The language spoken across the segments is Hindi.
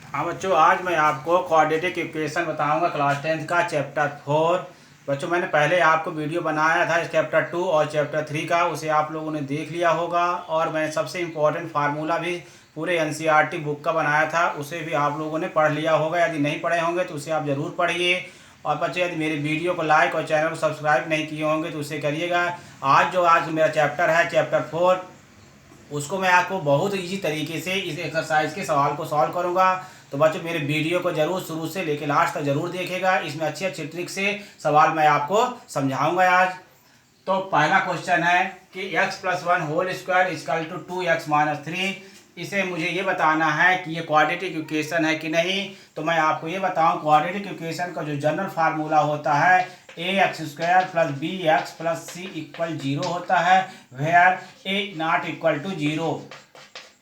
हाँ बच्चों, आज मैं आपको क्वाड्रेटिक इक्वेशन बताऊंगा क्लास 10th का चैप्टर 4। बच्चों, मैंने पहले आपको वीडियो बनाया था इस चैप्टर 2 और चैप्टर 3 का, उसे आप लोगों ने देख लिया होगा। और मैंने सबसे इम्पोर्टेंट फार्मूला भी पूरे एनसीईआरटी बुक का बनाया था, उसे भी आप लोगों ने पढ़ लिया होगा। यदि नहीं पढ़े होंगे तो उसे आप ज़रूर पढ़िए। और बच्चों, यदि मेरे वीडियो को लाइक और चैनल को सब्सक्राइब नहीं किए होंगे तो उसे करिएगा। आज मेरा चैप्टर है चैप्टर 4, उसको मैं आपको बहुत इजी तरीके से इस एक्सरसाइज के सवाल को सॉल्व करूंगा। तो बच्चों, मेरे वीडियो को जरूर शुरू से लेकर लास्ट तक जरूर देखिएगा। इसमें अच्छी अच्छी ट्रिक से सवाल मैं आपको समझाऊंगा आज। तो पहला क्वेश्चन है कि x+1 whole square equal to 2x-3। इसे मुझे ये बताना है कि ये क्वाड्रेटिक इक्वेशन है कि नहीं। तो मैं आपको ये बताऊं, क्वाड्रेटिक इक्वेशन का जो जनरल फार्मूला होता है ax² + bx + c = 0 होता है, where a not equal to 0।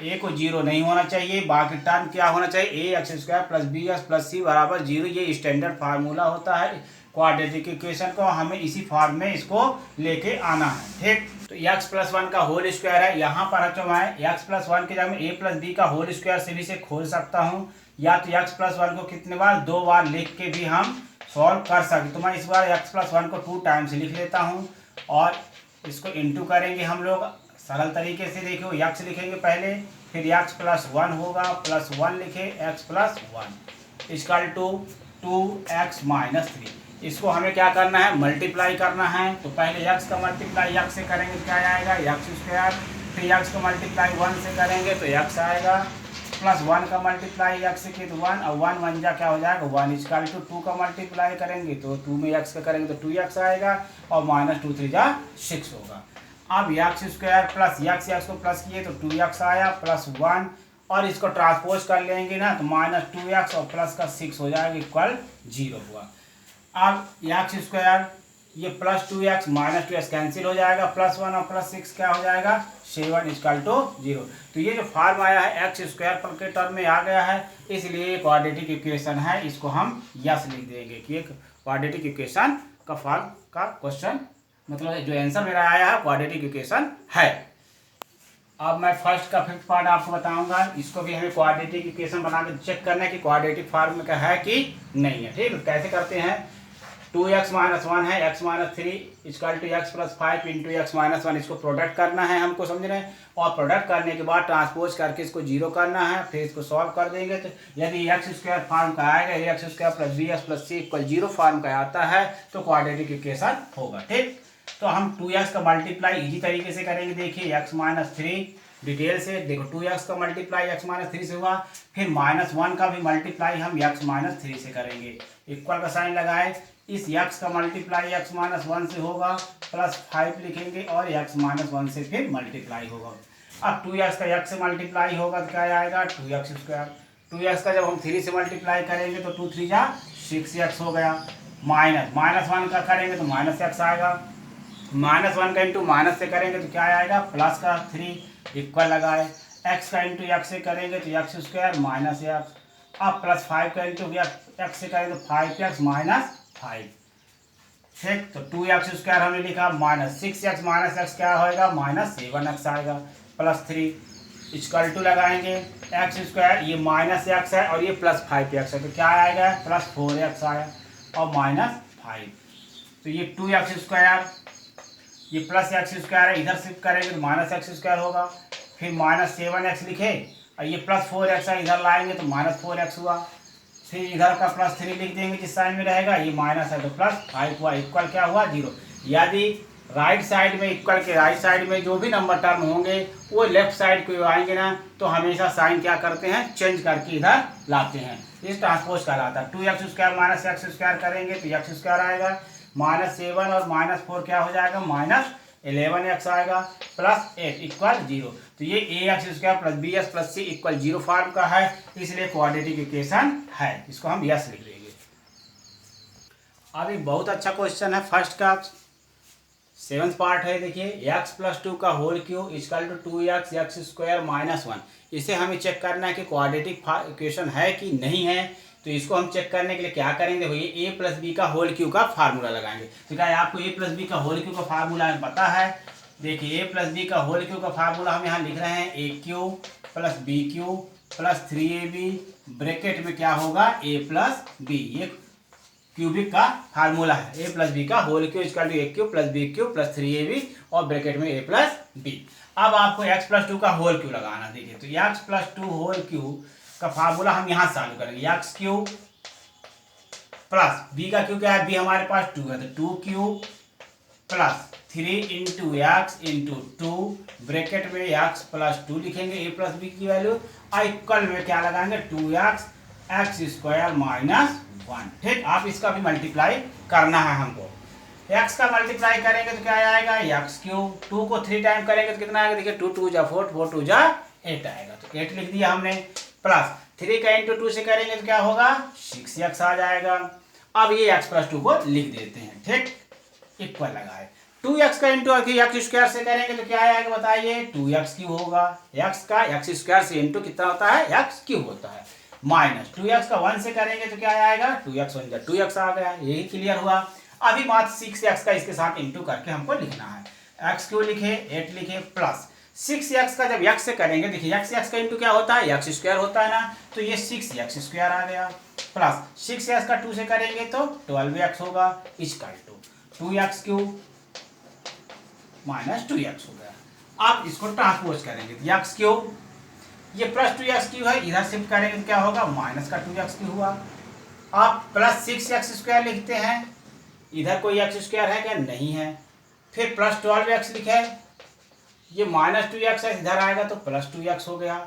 A को 0 नहीं होना चाहिए, बाकी टर्म क्या होना चाहिए, ax² + bx + c = 0। ये स्टैंडर्ड फार्मूला होता है क्वाड्रेटिक इक्वेशन को, हमें इसी फॉर्म में इसको लेके आना है। ठीक, तो x+1 का होल स्क्वायर है। यहाँ पर जो मैं x+1 की जगह में a + b का होल स्क्वायर से भी इसे खोल सकता हूँ, या तो x+1 को कितने बार, 2 बार लिख के भी हम सॉल्व कर सकते। तो मैं इस बार x+1 को 2 टाइम्स लिख लेता हूँ और इसको इंटू करेंगे हम लोग सरल तरीके से। देखो, x लिखेंगे पहले, फिर x+1 होगा, +1 लिखे, x+1 इक्वल टू 2x-3। इसको हमें क्या करना है, मल्टीप्लाई करना है। तो पहले x का मल्टीप्लाई x से करेंगे तो क्या आएगा, x²। फिर x का मल्टीप्लाई 1 से करेंगे तो x आएगा, +1 का मल्टीप्लाई x से किया तो 1, और 1 1 जा क्या हो जाएगा 1 इक्वल टू 2 का मल्टीप्लाई करेंगे तो 2 में x का करेंगे तो 2x आएगा, और -2 3 जा 6 होगा। अब x² प्लस x को प्लस किए तो 2x आया, +1, और इसको ट्रांसपोज कर लेंगे ना तो -2x और प्लस का 6 हो जाएगा इक्वल 0 हुआ। अब x² ये +2x -2x कैंसिल हो जाएगा, +1 और +6 क्या हो जाएगा 7 इक्वल टू 0। तो ये जो फॉर्म आया है x² के टर्म में आ गया है, इसलिए क्वाड्रेटिक इक्वेशन है। इसको हम यस लिख देंगे कि एक क्वाड्रेटिक इक्वेशन का फॉर्म का क्वेश्चन, मतलब जो आंसर मेरा आया है क्वाड्रेटिक इक्वेशन है। अब मैं फर्स्ट का 5th पार्ट आपको बताऊंगा। इसको भी हमें क्वाड्रेटिक इक्वेशन बना के चेक करना है कि क्वाड्रेटिक फॉर्म का है कि नहीं है। ठीक है, कैसे करते हैं, 2x-1 है, x-3 equal to x + 5 × x-1, इसको प्रोडक्ट करना है हमको, समझ रहे हैं। और प्रोडक्ट करने के बाद ट्रांसपोज करके इसको 0 करना है, फिर इसको सॉल्व कर देंगे। तो यदि x² फॉर्म का आएगा, ax² + bx + c = 0 फॉर्म का आता है तो क्वाड्रेटिक इक्वेशन होगा। ठीक, तो हम 2x का मल्टीप्लाई इजी तरीके से करेंगे। देखिए, x-3 डिटेल से देखो, 2x का मल्टीप्लाई x-3 से हुआ, फिर -1 का भी मल्टीप्लाई हम x-3 से करेंगे। इक्वल का साइन लगाए, इस x का मल्टीप्लाई x-1 से होगा, +5 लिखेंगे, और x-1 से फिर मल्टीप्लाई होगा। अब 2x का x से मल्टीप्लाई होगा तो क्या आएगा 2x²। 2x का जब हम 3 से मल्टीप्लाई करेंगे तो 2 3 जा 6x हो गया। -1 का करेंगे तो -x आएगा, -1 का इंटू माइनस से करेंगे तो क्या आएगा प्लस का 3 इक्वल लगाए। x का इंटू x से करेंगे तो x² -x, अब +5 का इंटू x से करेंगे तो 5x -5। ठीक, तो 2x² हमने लिखा, -6x -x क्या होएगा -7x आएगा, +3 इक्वल टू लगाएंगे। x² ये -x है और ये +5x है तो क्या आएगा +4x आया, और -5। तो ये 2x² ये +x² है, इधर शिफ्ट करेंगे तो -x² होगा, फिर -7x लिखे, और ये +4x है, इधर लाएंगे तो -4x हुआ। फिर इधर का +3 लिख देंगे जिस साइड में रहेगा, ये माइनस है तो +5 हुआ, इक्वल क्या हुआ 0। यदि राइट साइड में इक्वल के राइट साइड में जो भी नंबर टर्म होंगे वो लेफ्ट साइड को आएंगे ना, तो हमेशा साइन क्या करते हैं, चेंज करके इधर लाते हैं, इस ट्रांसपोज कहलाता है। 2x² -x² करेंगे तो x² आएगा, -7 और -4 क्या हो जाएगा -11x आएगा, +8 इक्वल 0। तो ये ax² + bx + c = 0 फॉर्म का है, इसलिए क्वाड्रेटिक इक्वेशन है। इसको हम यस लिख देंगे। अब एक बहुत अच्छा क्वेश्चन है फर्स्ट का 7th पार्ट है। देखिए, x+2 का whole cube equal to 2x x² -1। इसे हमें चेक करना है कि क्वाड्रेटिक इक्वेशन है कि नहीं है। तो इसको हम चेक करने के लिए क्या करेंगे भैया, a + b का होल क्यूब का फार्मूला लगाएंगे। तो क्या आपको a + b का होल क्यूब का फार्मूला पता है। देखिए, a + b का होल क्यूब का फार्मूला हम यहाँ लिख रहे हैं, a³ + b³ plus 3ab bracket में क्या होगा a प्लस बी। ये क्यूबिक का फार्मूला है, a प्लस बी का whole cube equal to a cube plus b cube plus 3ab और ब्रैकेट में a प्लस बी। अब आपको x प्लस 2 का होल क्यूब लगाना। देखिए तो x प्लस 2 होल क्यूब का फार्मूला हम यहाँ चालू करेंगे, एक्स क्यूब प्लस बी का क्यूब क्या है, बी हमारे पास 2 है तो 2 cube plus 3 into x into 2 bracket में एक्स प्लस 2 लिखेंगे a प्लस बी की वैल्यू और इक्वल में क्या लगाएंगे 2x एक्स स्क्वायर माइनस 1। ठीक, आप इसका भी मल्टीप्लाई करना है हमको। x का मल्टीप्लाई करेंगे तो क्या आएगा एक्स क्यूब, 2 को 3 टाइम करेंगे तो कितना आएगा, देखिए 2 2 जा 4 4 2 जा 8 आएगा तो 8 लिख दिया हमने। प्लस 3 का इंटू 2 से करेंगे तो क्या होगा 6x आ जाएगा। अब ये x प्लस 2 को लिख देते हैं। ठीक, इक्वल लगाए 2x का इंटू एक्स स्क्वायर से करेंगे तो क्या आएगा बताइए 2x क्यूब होगा। x का एक्स स्क्वायर से इंटू कितना होता है x क्यूब होता है, माइनस 2x का 1 से करेंगे तो क्या आएगा 2x 1 जा 2x आ गया। यही क्लियर हुआ। अभी मात्र 6x का इसके साथ इंटू करके हमको लिखना है। x क्यों लिखे 8 लिखे प्लस 6x का जब x से करेंगे, देखिए x का इंटू क्या होता है एक्स स्क्वायर होता है ना, तो ये 6x स्क्वायर आ गया प्लस 6x का 2 से करेंगे तो 12x होगा equal to 2x cube minus 2x हो गया। अब इसको ट्रांसपोज करेंगे तो x क्यूब ये प्लस 2x क्यूब है, इधर शिफ्ट करेंगे तो क्या होगा माइनस का 2x क्यूब हुआ। अब प्लस 6x स्क्वायर लिखते हैं, इधर कोई एक्स स्क्वायर है क्या, नहीं है। फिर प्लस 12x लिखे, ये माइनस 2x है, इधर आएगा तो प्लस 2x हो गया।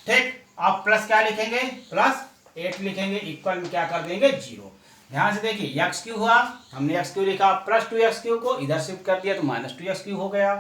ठीक, अब प्लस क्या लिखेंगे प्लस 8 लिखेंगे, इक्वल में क्या कर देंगे 0। ध्यान से देखिए एक्स क्यू हुआ, हमने एक्स क्यू लिखा, प्लस 2x क्यू को इधर शिफ्ट कर दिया तो माइनस 2x क्यू हो गया।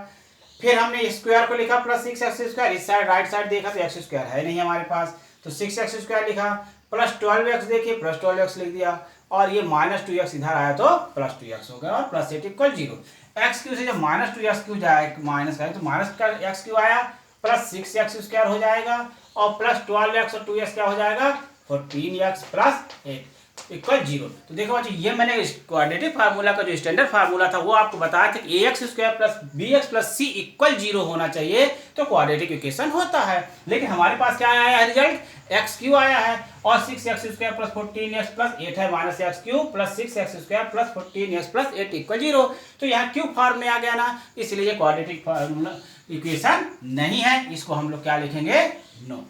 फिर हमने स्क्वायर को लिखा प्लस 6x स्क्वायर, इस साइड राइट साइड देखा तो एक्स स्क्वायर है नहीं हमारे पास तो 6x स्क्वायर लिखा, प्लस 12x देखिए प्लस 12x लिख दिया और ये माइनस 2x इधर आया तो प्लस 2x हो गया और प्लस 8 इक्वल 0। एक्स क्यू से जब माइनस 2x क्यू जाए माइनस का तो माइनस का एक्स क्यू आया प्लस 6x स्क्वायर हो जाएगा और प्लस 12x और 2x क्या हो जाएगा 14x प्लस 8 इक्वल 0। तो देखो बच्चों ये मैंने क्वाड्रेटिक फार्मूला का जो स्टैंडर्ड फार्मूला था वो आपको बताया था कि ax square plus bx plus c equal 0 होना चाहिए तो क्वाड्रेटिक इक्वेशन होता है। लेकिन हमारे पास क्या आया है रिजल्ट एक्स क्यू आया है और 6x square plus 14x plus 8 है minus x Q plus 6x square plus 14x plus 8 equal 0। तो यहाँ क्यूब फॉर्म में आ गया ना, इसलिए क्वाड्रेटिक फार्मूला इक्वेशन नहीं है, इसको हम लोग क्या लिखेंगे नो।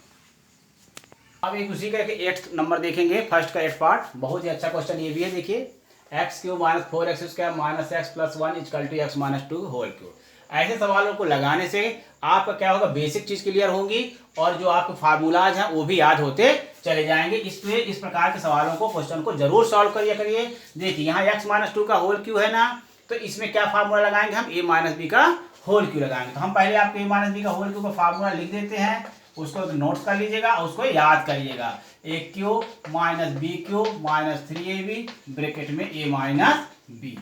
अब एक उसी का 8th नंबर देखेंगे, फर्स्ट का 8 पार्ट, बहुत ही अच्छा क्वेश्चन ये भी है। देखिए x cube minus 4x square minus x plus 1 equal to x minus 2 whole cube. ऐसे सवालों को लगाने से आपका क्या होगा बेसिक चीज क्लियर होगी और जो आपके फार्मूलाज हैं वो भी याद होते चले जाएंगे। इसलिए इस प्रकार के सवालों को क्वेश्चन को जरूर सॉल्व करिए। देखिए यहाँ एक्स माइनस 2 का होल क्यूब है ना, तो इसमें क्या फार्मूला लगाएंगे हम a माइनस बी का होल क्यूब लगाएंगे। तो हम पहले आपको a माइनस बी का होल क्यूब का फार्मूला लिख देते हैं, उसको नोट्स कर लीजिएगा, उसको याद करिएगा। a cube minus B cube minus 3ab bracket में a माइनस बी।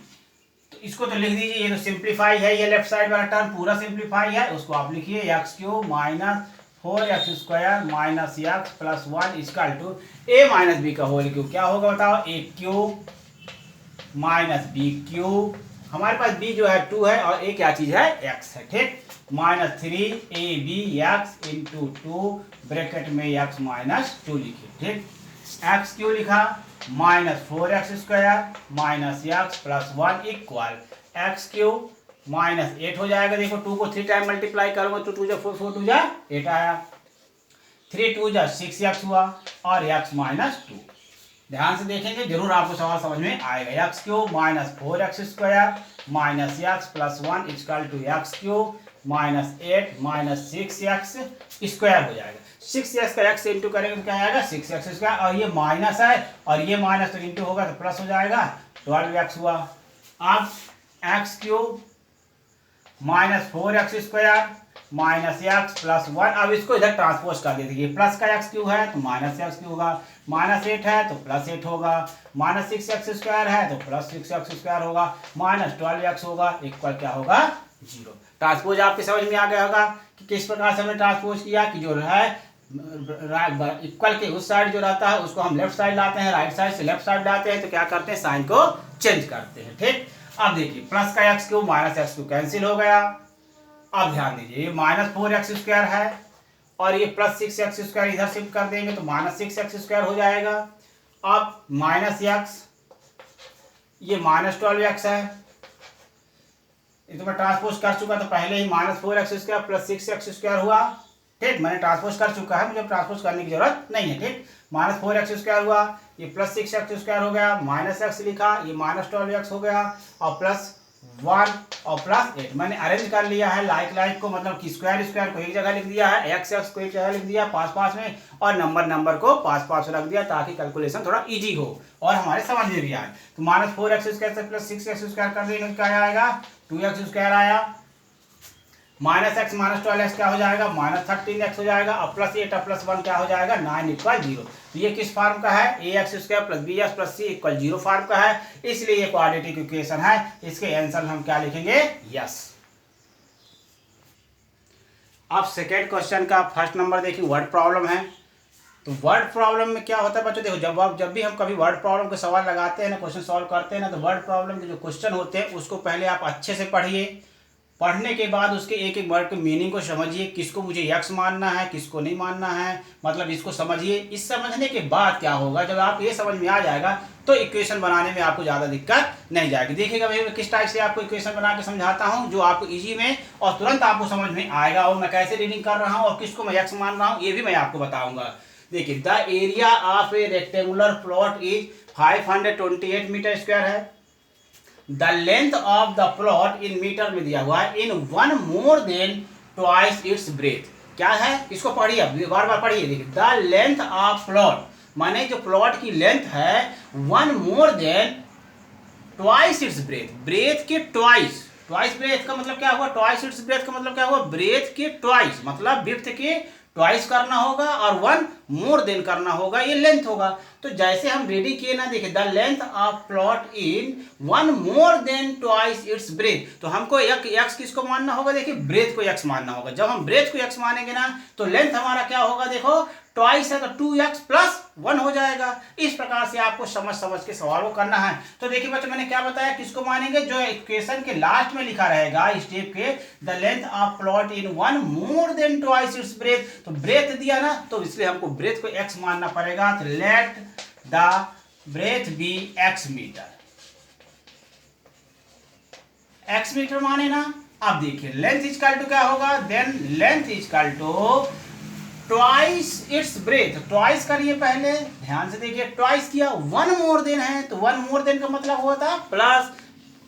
तो इसको तो लिख दीजिए, ये तो सिंप्लीफाई है, ये लेफ्ट साइड वाला टर्म पूरा सिंप्लीफाई है, उसको आप लिखिए x cube minus 4x square minus x plus 1 equal to a minus B का होल क्यूब। क्या होगा बताओ a cube minus B cube, हमारे पास b जो है 2 है और a क्या चीज है x है। ठीक, माइनस 3abx इंटू 2 ब्रैकेट में x माइनस 2 लिखिए। ठीक, x क्यों लिखा minus 4x square minus x plus 1 equal x cube minus 8 हो जाएगा। देखो 2 को 3 टाइम मल्टीप्लाई करोगे तो 2 जा 4 4 2 जा 8 आया, 3 2 जा 6x हुआ और x माइनस 2। ध्यान से देखेंगे जरूर आपको सवाल समझ में आएगा। X cube minus 4x square minus x plus 1 equal to x cube minus 8 minus 6x square हो जाएगा। 6x का x इंटू करेंगे तो क्या आएगा 6x स्क्वायर और ये माइनस है और ये माइनस तो इंटू होगा तो प्लस हो जाएगा 12x हुआ। अब x cube minus 4x square minus x plus 1, अब इसको इधर ट्रांसपोज कर देते हैं, प्लस का एक्स क्यूब है तो माइनस एक्स क्यूब होगा, माइनस 8 है तो प्लस 8 होगा, माइनस 6x स्क्वायर है तो प्लस 6x स्क्वायर होगा, माइनस 12x होगा इक्वल क्या होगा 0। ट्रांसपोज आपके समझ में आ गया होगा कि किस प्रकार से हमने ट्रांसपोज किया कि जो है इक्वल के उस साइड जो रहता है उसको हम लेफ्ट साइड लाते हैं, राइट साइड से लेफ्ट साइड लाते हैं तो क्या करते हैं साइन को चेंज करते हैं। ठीक, अब देखिए प्लस का x cube minus x cube cancel हो गया। अब ध्यान दीजिए ये माइनस 4x स्क्वायर है और ये प्लस 6x² इधर शिफ्ट कर देंगे तो माइनस 6x² हो जाएगा। अब माइनस x, ये माइनस 12x है, ये तो मैं ट्रांसपोज कर चुका, तो पहले ही माइनस 4x² प्लस 6x² हुआ। ठीक, मैंने ट्रांसपोज कर चुका है, मुझे ट्रांसपोज करने की जरूरत नहीं है। ठीक, माइनस 4x² हुआ, ये प्लस 6x² हो गया, माइनस x लिखा, ये माइनस 12x हो गया, और प्लस 1 और प्लस 8 मैंने अरेंज कर लिया है लाइक को, मतलब कि स्क्वायर को एक जगह लिख दिया है, x को एक जगह लिख दिया 5 में, और नंबर को 5 रख दिया ताकि कैलकुलेशन थोड़ा इजी हो और हमारे समझ में भी आए। तो माइनस 4x² से प्लस 6x² कर देंगे तो क्या आएगा, 2x² आया, माइनस x माइनस 12x क्या हो जाएगा, माइनस 13x हो जाएगा, और प्लस 8 और प्लस 1 क्या हो जाएगा, 9 = 0। तो ये किस फॉर्म का है, ax² plus bx plus c = 0 form का है, इसलिए ये क्वाड्रेटिक इक्वेशन है। इसके आंसर हम क्या लिखेंगे, यस। अब सेकेंड क्वेश्चन का फर्स्ट नंबर देखिए, वर्ड प्रॉब्लम है। तो वर्ड प्रॉब्लम में क्या होता है बच्चों, देखो जब भी हम कभी वर्ड प्रॉब्लम के सवाल लगाते हैं ना, क्वेश्चन सॉल्व करते हैं ना, तो वर्ड प्रॉब्लम के जो क्वेश्चन होते हैं उसको पहले आप अच्छे से पढ़िए। पढ़ने के बाद उसके एक एक वर्ड के मीनिंग को समझिए, किसको मुझे यक्स मानना है, किसको नहीं मानना है, मतलब इसको समझिए। इस समझने के बाद क्या होगा, जब आप ये समझ में आ जाएगा तो इक्वेशन बनाने में आपको ज़्यादा दिक्कत नहीं जाएगी। देखिएगा भाई मैं किस टाइप से आपको इक्वेशन बना के समझाता हूँ जो आपको इजी में और तुरंत आपको समझ में आएगा, और मैं कैसे रीडिंग कर रहा हूँ और किसको मैं यक्स मान रहा हूँ ये भी मैं आपको बताऊँगा। देखिए, the area of a rectangular plot is 528 metre square है। The length of the plot in metre में दिया हुआ है, in 1 more than twice its breadth. क्या है, इसको पढ़िए, बार बार पढ़िए। देखिए, द लेंथ ऑफ प्लॉट माने जो प्लॉट की लेंथ है 1 more than twice its breadth, breadth के ट्वाइस। ट्वाइस ब्रेथ का मतलब क्या हुआ, ट्वाइस इट्स ब्रेथ का मतलब क्या हुआ, ब्रेथ के ट्वाइस, मतलब विड्थ के ट्वाइस करना होगा और 1 more than करना होगा, ये लेंथ होगा। तो जैसे हम रेडी किए ना, देखिए the length of plot in 1 more than twice its breath, तो हमको एक्स किसको मानना होगा, देखिए ब्रेथ को एक्स मानना होगा। जब हम ब्रेथ को एक्स मानेंगे ना तो लेंथ हमारा क्या होगा, देखो ट्वाइस है तो 2x + 1 हो जाएगा। इस प्रकार से आपको समझ के सवाल को करना है। तो देखिए बच्चों, मैंने क्या बताया, किसको मानेंगे, जो इक्वेशन के लास्ट में लिखा रहेगा स्टेप के, the length of plot in 1 more than twice its breath, तो ब्रेथ दिया ना तो इसलिए हमको ब्रेथ को x मानना पड़ेगा। तो let the breadth be x metre, x metre माने ना। अब देखिए लेंथ इक्वल टू क्या होगा, then length equal to twice its breadth. Twice करिए पहले, ध्यान से देखिए, ट्वाइस किया, 1 more than है तो 1 more than का मतलब हुआ था प्लस,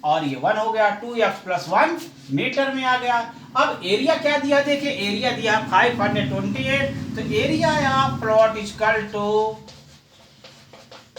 और ये 1 हो गया, 2x + 1 मीटर में आ गया। अब एरिया क्या दिया, देखिए एरिया दिया 528, तो area of plot equal to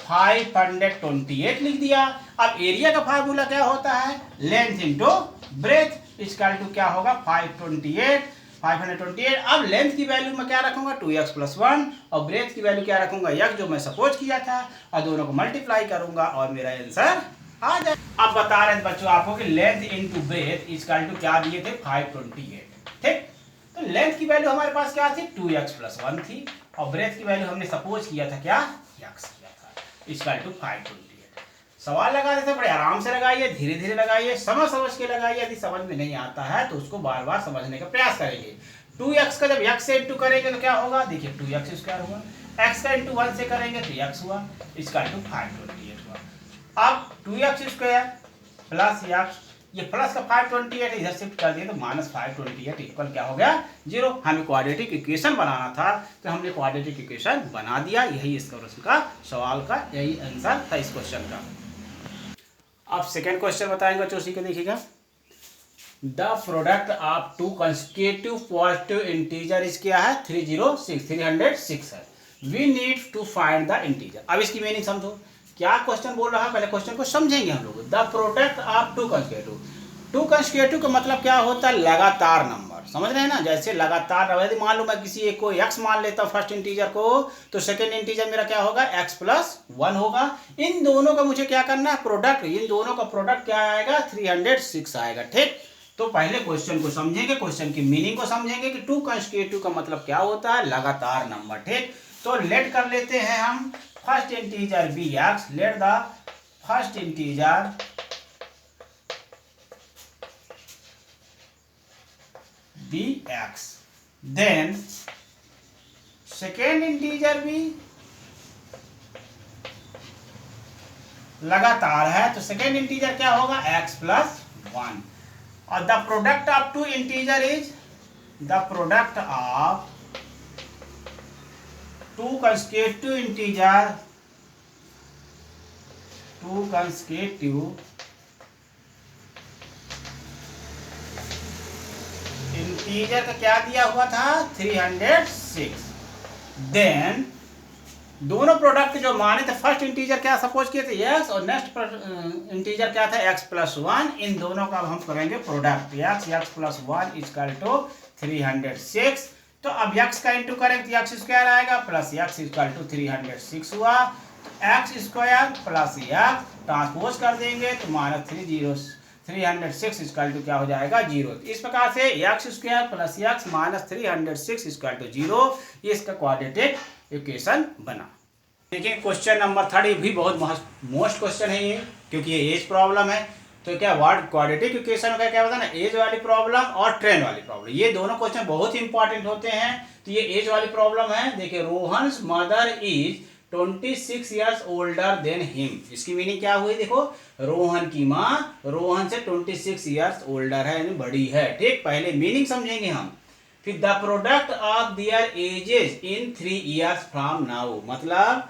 528 लिख दिया। अब एरिया का फार्मूला क्या होता है, length into breadth equal to क्या होगा, 528। अब लेंथ की वैल्यू मैं क्या रखूंगा, 2x + 1, और ब्रेथ की वैल्यू क्या रखूंगा, x, जो मैं सपोज किया था, और दोनों को मल्टीप्लाई करूंगा और मेरा आंसर आ जाए। अब बता रहे थे बच्चों आपको कि length into breadth equal to क्या दिए थे, 528। ठीक, तो लेंथ की वैल्यू हमारे पास क्या थी, 2x + 1 थी, और ब्रेथ की वैल्यू हमने सपोज किया था क्या, x किया था, इक्वल टू 528। सवाल लगाते थे बड़े आराम से लगाइए, धीरे धीरे लगाइए, समझ के लगाइए। यदि समझ में नहीं आता है तो उसको बार बार समझने का प्रयास करेंगे। 2x का जब x से इंटू करेंगे तो क्या होगा, देखिए 2x² हुआ, x का इंटू 1 से करेंगे तो x हुआ, इसका इंटू 528 हुआ। अब 2x² प्लस x, ये प्लस का 528 इधर शिफ्ट कर दिए तो -528 इक्वल क्या हो गया, 0। हमें क्वाड्रेटिक इक्वेशन बनाना था तो हमने क्वाड्रेटिक इक्वेशन बना दिया। यही इस क्वेश्चन का सवाल का यही आंसर था इस क्वेश्चन का। अब सेकेंड क्वेश्चन बताएंगे बच्चों, उसी को देखिएगा। The product of 2 consecutive positive integer इस क्या है, 306 है। We need to find the integer. अब इसकी मीनिंग समझो, क्या क्वेश्चन बोल रहा है, पहले क्वेश्चन को समझेंगे हम लोग। द प्रोडक्ट ऑफ 2 कंसेक्यूटिव का मतलब क्या होता है, लगातार नंबर, समझ रहे हैं ना। जैसे लगातार, यदि मान लो मैं किसी एक को x मान लेता हूँ फर्स्ट इंटीजर को, तो सेकंड इंटीजर मेरा क्या होगा, x + 1 होगा। इन दोनों का मुझे क्या करना है, प्रोडक्ट, इन दोनों का प्रोडक्ट क्या आएगा, 306 आएगा। ठीक, तो पहले क्वेश्चन को समझेंगे, क्वेश्चन की मीनिंग को समझेंगे कि 2 कंसेक्यूटिव का मतलब क्या होता है, लगातार नंबर। ठीक, तो लेट कर लेते हैं हम first integer bx, let the first integer bx, then second integer भी लगातार है, तो सेकेंड इंटीजर क्या होगा, x+1। और the product of two integer is the product of two consecutive integer, two consecutive integer का क्या दिया हुआ था, 306। देन दोनों प्रोडक्ट जो माने थे, फर्स्ट इंटीजर क्या सपोज किए थे x, और नेक्स्ट इंटीजर क्या था x+1। इन दोनों का हम करेंगे प्रोडक्ट, x+1 इक्वल टू 306। तो अब x का इंटू करेंगे तो x स्क्वायर आएगा प्लस x इक्वल टू 306 हुआ। तो x square plus x transpose कर देंगे तो -306 इक्वल टू क्या हो जाएगा, 0। इस प्रकार से x square plus x -306 equal to 0, ये इसका क्वाड्रेटिक इक्वेशन बना। देखिए क्वेश्चन नंबर 3 भी बहुत मोस्ट क्वेश्चन है ये, क्योंकि ये एज प्रॉब्लम है। तो क्या वर्ड क्वाड्रेटिक इक्वेशन का क्या होता है ना, एज वाली प्रॉब्लम और ट्रेंड वाली प्रॉब्लम, ये दोनों क्वेश्चन बहुत ही इंपॉर्टेंट होते हैं। तो ये एज वाली प्रॉब्लम है। देखिए Rohan's mother is 26 years older than him. इसकी मीनिंग क्या हुई, देखो रोहन की माँ रोहन से 26 ईयर्स ओल्डर है, यानी बड़ी है। ठीक, पहले मीनिंग समझेंगे हम। फिर the product of there edges in 3 years from now, मतलब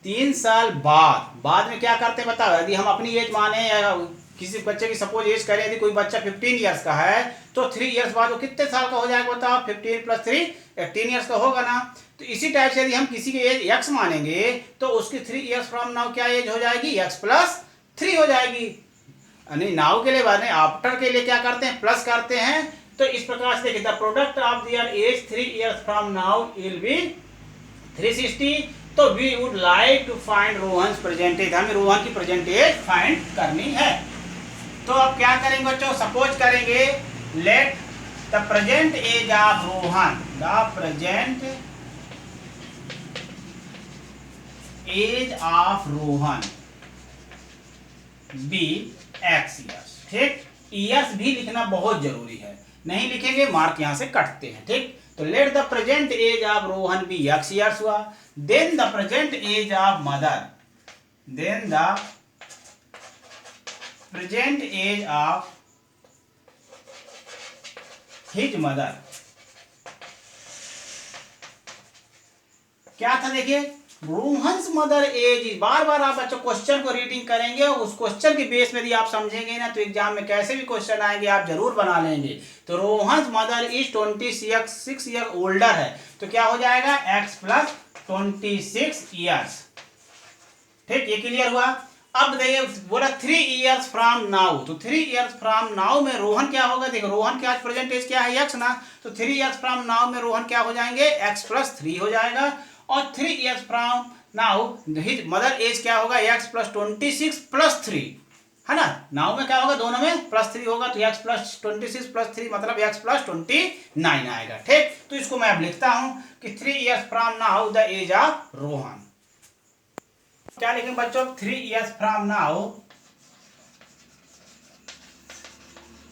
3 साल बाद में क्या करते हैं बताओ। यदि हम अपनी एज माने या किसी बच्चे की सपोज एज करें, यदि कोई बच्चा 15 ईयर्स का है तो 3 ईयर्स बाद वो कितने साल का हो जाएगा बताओ, 15 + 3 18 ईयर्स का होगा ना। तो इसी टाइप से यदि हम किसी की एज x मानेंगे तो उसकी 3 ईयर्स फ्रॉम नाउ क्या एज हो जाएगी, x+3 हो जाएगी। यानी नाउ के लिए बाद में आफ्टर के लिए क्या करते हैं, प्लस करते हैं। तो इस प्रकार से देखिए the product of their age 3 years from now will be 360। तो we would like to find Rohan's present age, हमें रोहन की प्रेजेंट एज फाइंड करनी है। तो अब क्या करेंगे बच्चों, सपोज करेंगे let the present age of Rohan, the present age of Rohan be x years. ठीक, ईयर्स भी लिखना बहुत जरूरी है, नहीं लिखेंगे मार्क यहां से कटते हैं। ठीक, तो let the present age of Rohan be x years हुआ। Then the present age of mother, then the present age of his mother क्या था, देखिए रोहन्स मदर एज। बार बार आप बच्चों क्वेश्चन को रीडिंग करेंगे, उस क्वेश्चन के बेस में यदि आप समझेंगे ना तो एग्जाम में कैसे भी क्वेश्चन आएंगे आप जरूर बना लेंगे। तो Rohan's mother is 26 year older है, तो क्या हो जाएगा x+26 ईयर्स। ठीक, ये क्लियर हुआ। अब देखिए बोला 3 ईयर्स फ्रॉम नाउ, तो 3 ईयर्स फ्रॉम नाउ में रोहन क्या होगा, देखो रोहन क्या प्रेजेंट एज क्या है x ना, तो 3 ईयर्स फ्रॉम नाउ में रोहन क्या हो जाएंगे, x+3 हो जाएगा। और 3 years from now his mother age क्या होगा, x+26 + 3 है ना। नाउ में क्या होगा, दोनों में +3 होगा, तो x+26 + 3 मतलब x+29 आएगा। ठीक, तो इसको मैं अब लिखता हूं कि 3 years from now the age of Rohan. क्या लिखेंगे बच्चों, 3 years from now,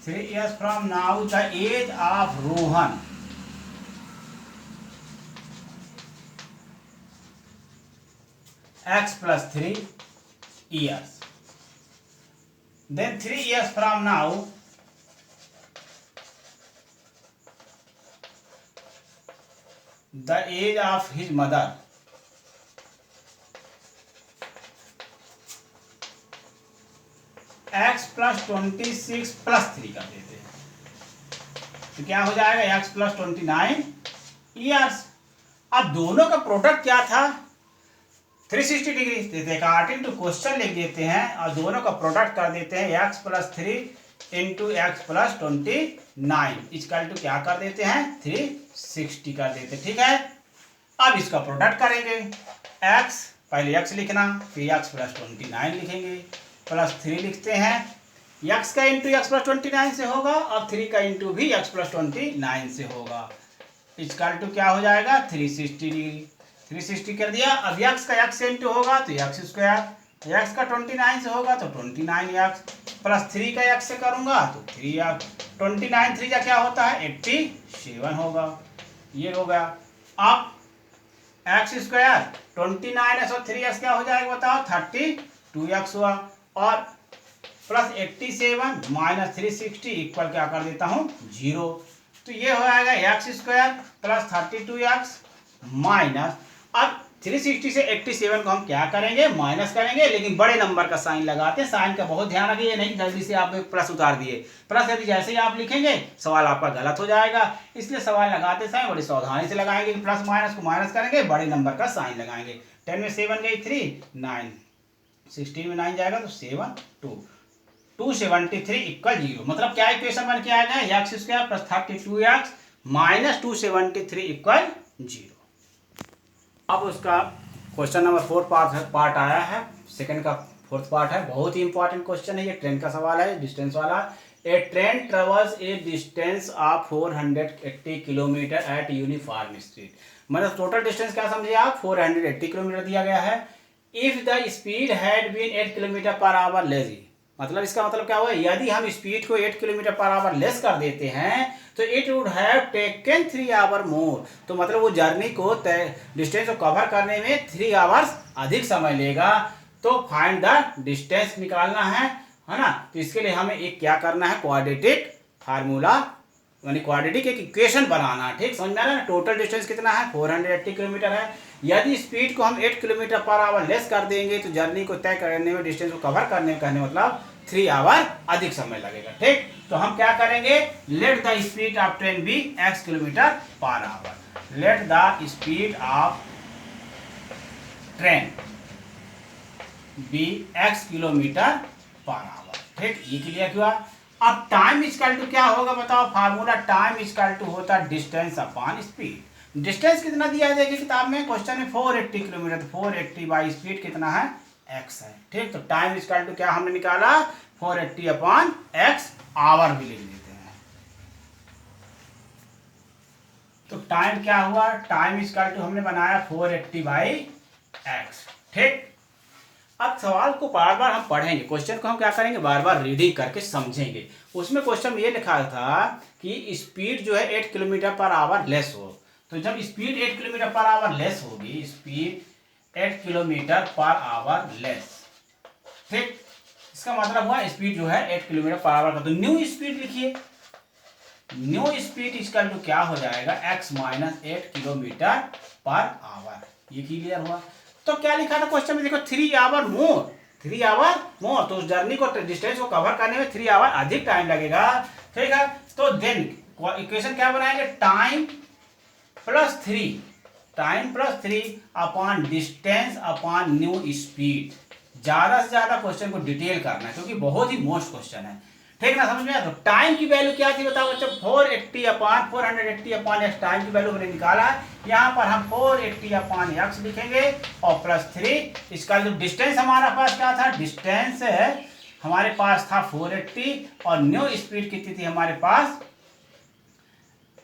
3 years from now the age of Rohan x+3 years. Then 3 years from now the age of his mother x+26 + 3 कर देते हैं, तो क्या हो जाएगा x+29 ईयर्स। अब दोनों का प्रोडक्ट क्या था, 360 डिग्री। अकॉर्डिंग टू क्वेश्चन लिख देते हैं और दोनों का प्रोडक्ट कर देते हैं x+3 × x+29 इक्वल टू क्या कर देते हैं, 360 कर देते हैं। ठीक है, अब इसका प्रोडक्ट करेंगे, x पहले x लिखना, फिर x+29 लिखेंगे, +3 लिखते हैं, x का इंटू x+29 से होगा और 3 का इंटू भी x+29 से होगा, इक्वल टू क्या हो जाएगा, 360 डिग्री। 360 कर दिया। अब x का x से इंटू होगा तो x², x का 29 से होगा तो 29x, +3 का x से करूंगा तो 3x, 29 3 का क्या होता है 87 होगा, ये हो गया। अब एक्स स्क्वायर 29x और 3x क्या हो जाएगा बताओ 32x हुआ, और प्लस 87 माइनस 360 इक्वल क्या कर देता हूँ 0। तो ये हो जाएगा x square plus 32x minus, अब 360 से 87 को हम क्या करेंगे माइनस करेंगे, लेकिन बड़े नंबर का साइन लगाते हैं। साइन का बहुत ध्यान रखिए, नहीं जल्दी से आप प्लस उतार दिए, प्लस यदि जैसे ही आप लिखेंगे सवाल आपका गलत हो जाएगा। इसलिए सवाल लगाते समय बड़ी सावधानी से लगाएंगे, प्लस माइनस को माइनस करेंगे, बड़े नंबर का साइन लगाएंगे। 10 में 7 गई 3 9, 16 में 9 जाएगा तो 7 2, 273 इक्वल 0। मतलब क्या इक्वेशन बन के आएगा x square plus 32x minus 273 equal 0। अब उसका क्वेश्चन नंबर 4 पार्ट आया है, सेकंड का 4th पार्ट है। बहुत ही इंपॉर्टेंट क्वेश्चन है ये, ट्रेन का सवाल है, डिस्टेंस वाला। A train travels a distance of 480 kilometre at uniform speed. मतलब टोटल डिस्टेंस क्या समझिए आप 480 किलोमीटर दिया गया है। If the speed had been 8 kilometre per hour less, मतलब इसका मतलब क्या हुआ, यदि हम स्पीड को 8 किलोमीटर पर आवर लेस कर देते हैं तो it would have taken 3 hour more. तो मतलब वो जर्नी को डिस्टेंस को कवर करने में 3 आवर्स अधिक समय लेगा। तो फाइंड द डिस्टेंस निकालना है ना। तो इसके लिए हमें एक क्या करना है, क्वाड्रेटिक फार्मूला यानी क्वाड्रेटिक एक इक्वेशन बनाना है। ठीक समझ में आ रहा है ना। टोटल डिस्टेंस कितना है 480 किलोमीटर है। यदि स्पीड को हम 8 किलोमीटर पर आवर लेस कर देंगे तो जर्नी को तय करने में, डिस्टेंस को कवर करने में कहने मतलब 3 आवर अधिक समय लगेगा। ठीक, तो हम क्या करेंगे, let the speed of train be x kilometre per hour. Let the speed of train be x kilometre per hour. ठीक, ये क्लियर हुआ। अब टाइम इक्वल टू क्या होगा बताओ, फार्मूला टाइम इक्वल टू होता है डिस्टेंस अपॉन स्पीड। डिस्टेंस कितना दिया है देखिए किताब में, क्वेश्चन में 480 किलोमीटर, तो 480 बाई स्पीड कितना है x है। ठीक, तो टाइम इक्वल टू क्या हमने निकाला 480 अपॉन x, आवर भी लिख देते हैं। तो टाइम क्या हुआ, टाइम इक्वल टू हमने बनाया 480 बाई x। ठीक, अब सवाल को बार बार हम पढ़ेंगे, क्वेश्चन को हम क्या करेंगे बार बार रीडिंग करके समझेंगे। उसमें क्वेश्चन में ये लिखा था कि स्पीड जो है 8 किलोमीटर पर आवर लेस हो। तो जब speed 8 kilometre per hour less होगी, speed 8 kilometre per hour less, ठीक, इसका मतलब हुआ स्पीड जो है 8 किलोमीटर पर आवर का। तो न्यू स्पीड लिखिए, न्यू स्पीड इसका जो क्या हो जाएगा x minus 8 kilometre per our. ये क्लियर हुआ। तो क्या लिखा था क्वेश्चन में देखो 3 आवर मोर, 3 आवर मोर, तो उस जर्नी को डिस्टेंस को कवर करने में 3 आवर अधिक टाइम लगेगा। ठीक है, तो देन इक्वेशन क्या बनाएंगे, time plus 3, time plus 3 upon distance upon new speed. ज्यादा से ज्यादा क्वेश्चन को डिटेल करना है क्योंकि बहुत ही मोस्ट क्वेश्चन है। ठीक ना, समझ में आया। तो टाइम की वैल्यू क्या थी बताओ बच्चों, 480 अपॉन x टाइम की वैल्यू हमने निकाला। यहाँ पर हम 480 अपॉन x लिखेंगे और प्लस 3, इसका जो डिस्टेंस हमारा पास क्या था, डिस्टेंस हमारे पास था 480 और न्यू स्पीड कितनी थी हमारे पास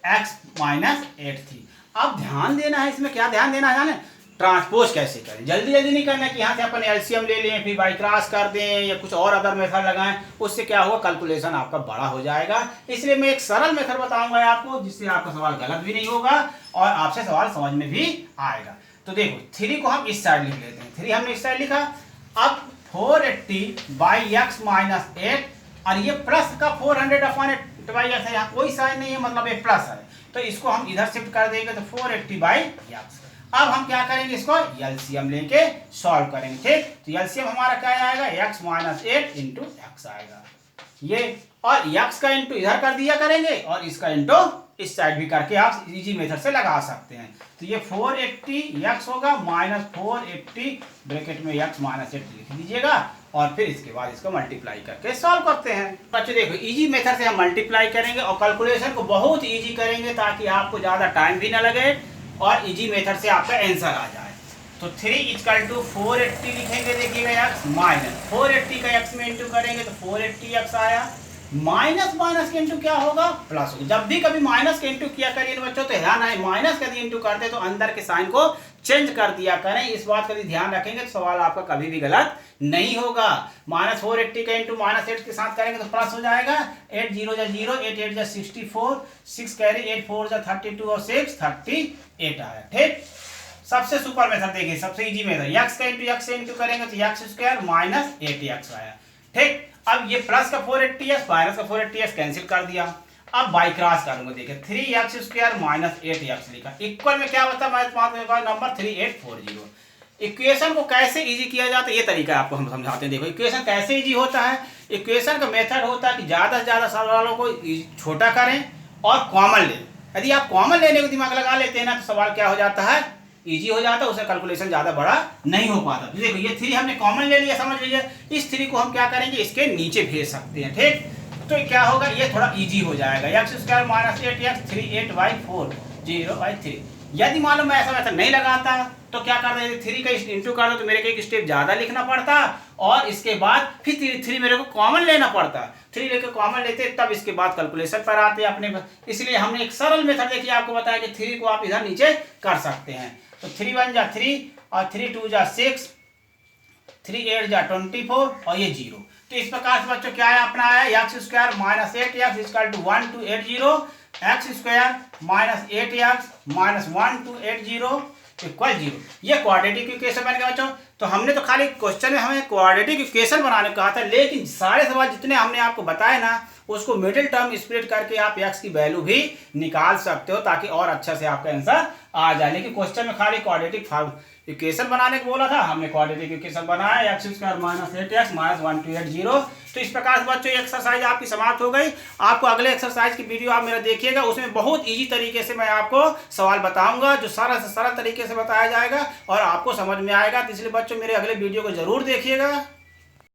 x माइनस 8 थी। अब ध्यान देना है इसमें, क्या ध्यान देना है जाने, ट्रांसपोज कैसे करें। जल्दी जल्दी नहीं करना कि यहाँ से अपन एलसीएम ले लें फिर बाई क्रॉस कर दें या कुछ और अदर मेथड लगाएं, उससे क्या होगा कैलकुलेशन आपका बड़ा हो जाएगा। इसलिए मैं एक सरल मेथड बताऊंगा आपको जिससे आपका सवाल गलत भी नहीं होगा और आपसे सवाल समझ में भी आएगा। तो देखो 3 को हम इस साइड लिख लेते हैं, 3 हमने इस साइड लिखा। अब 480 बाई x माइनस 8 और ये प्लस का 400 अपॉन 8 बाई x है, यहाँ कोई साइन नहीं है मतलब ये प्लस है, तो इसको हम इधर शिफ्ट कर देंगे तो 480 बाई x। अब हम क्या करेंगे, इसको एलसीएम लेके सॉल्व करेंगे। ठीक, तो एलसीएम हमारा क्या आएगा, x माइनस 8 इंटू एक्स आएगा ये, और x का इंटू इधर कर दिया करेंगे और इसका इंटू इस साइड भी करके आप इजी मेथड से लगा सकते हैं। तो ये 480 x होगा माइनस 480 ब्रैकेट में x माइनस 8 लिख दीजिएगा और फिर इसके बाद इसको मल्टीप्लाई करके सॉल्व करते हैं। बच्चों देखो इजी मेथड से हम मल्टीप्लाई करेंगे और कैलकुलेशन को बहुत इजी करेंगे ताकि आपको ज़्यादा टाइम भी ना लगे और इजी मेथड से आपका आंसर आ जाए। तो 3 इक्वल टू 480 लिखेंगे, देखिएगा x माइनस 480 का x में इंटू करेंगे तो 480x आया, माइनस माइनस के इंटू क्या होगा प्लस होगा। जब भी कभी माइनस के इंटू किया करिए बच्चों तो ध्यान आए, माइनस का इंटू करते तो अंदर के साइन को चेंज कर दिया करें। इस बात का ध्यान रखेंगे तो सवाल आपका कभी भी गलत नहीं होगा। माइनस 480 का इंटू माइनस 8 के साथ करेंगे तो प्लस हो जाएगा, 8 0 जा 0, 8 8 जा 64, 6 कैरी 8 4 जा 32 और 6 38 आया। ठीक, सबसे सुपर मेथड देखिए, सबसे इजी मेथड, एक्स का इंटू एक्स से इंटू करेंगे तो एक्स स्क्वायर माइनस 8x आया। ठीक, अब ये प्लस का 480x माइनस का 480x कैंसिल कर दिया। अब बाई क्रॉस करूंगा, देखिए 3x स्क्वायर माइनस 8x लिखा, इक्वल में क्या होता है नंबर 3840। इक्वेशन को कैसे इजी किया जाता है ये तरीका आपको हम समझाते हैं। देखो इक्वेशन कैसे इजी होता है, इक्वेशन का मेथड होता है कि ज़्यादा से ज़्यादा सवालों को छोटा करें और कॉमन लें। यदि आप कॉमन लेने को दिमाग लगा लेते हैं ना तो सवाल क्या हो जाता है, इजी हो जाता है, उससे कैलकुलेशन ज़्यादा बड़ा नहीं हो पाता। तो देखो ये 3 हमने कॉमन ले लिया, समझ लीजिए। इस 3 को हम क्या करेंगे, इसके नीचे भेज सकते हैं। ठीक, तो क्या होगा, ये थोड़ा इजी हो जाएगा। एक्स स्क्वायर माइनस 8x 38/4 यदि मान लो मैं ऐसा मेथड नहीं लगाता तो क्या कर देते, 3 का इंटू कर दो तो मेरे को एक स्टेप ज़्यादा लिखना पड़ता और इसके बाद फिर 3 मेरे को कॉमन लेना पड़ता। 3 लेकर कॉमन लेते तब इसके बाद कैलकुलेशन पर आते अपने। इसलिए हमने एक सरल मेथड देखिए आपको बताया कि 3 को आप इधर नीचे कर सकते हैं। तो 3 1 जा 3 और 3 2 जा 6, 3 8 जा 24 और ये 0। तो इस प्रकार से बच्चों क्या है अपना है, x square minus 8x equal to 1280, x square minus 8x minus 1280 equal 0। ये क्वाड्रेटिक इक्वेशन बन गया बच्चों। तो हमने तो खाली क्वेश्चन में हमें क्वाड्रेटिक इक्वेशन बनाने को कहा था, लेकिन सारे सवाल जितने हमने आपको बताए ना उसको मिडिल टर्म स्प्लिट करके आप x की वैल्यू भी निकाल सकते हो ताकि और अच्छा से आपका आंसर आ जाए। लेकिन क्वेश्चन में खाली क्वाड्रेटिक इक्वेशन बनाने को बोला था, हमने क्वाड्रेटिक इक्वेशन बनाया x square minus 8x minus 1280। तो इस प्रकार से बच्चों एक्सरसाइज आपकी समाप्त हो गई। आपको अगले एक्सरसाइज की वीडियो आप मेरा देखिएगा, उसमें बहुत इजी तरीके से मैं आपको सवाल बताऊंगा जो सरल से सरल तरीके से बताया जाएगा और आपको समझ में आएगा। तो इसलिए बच्चों मेरे अगले वीडियो को जरूर देखिएगा।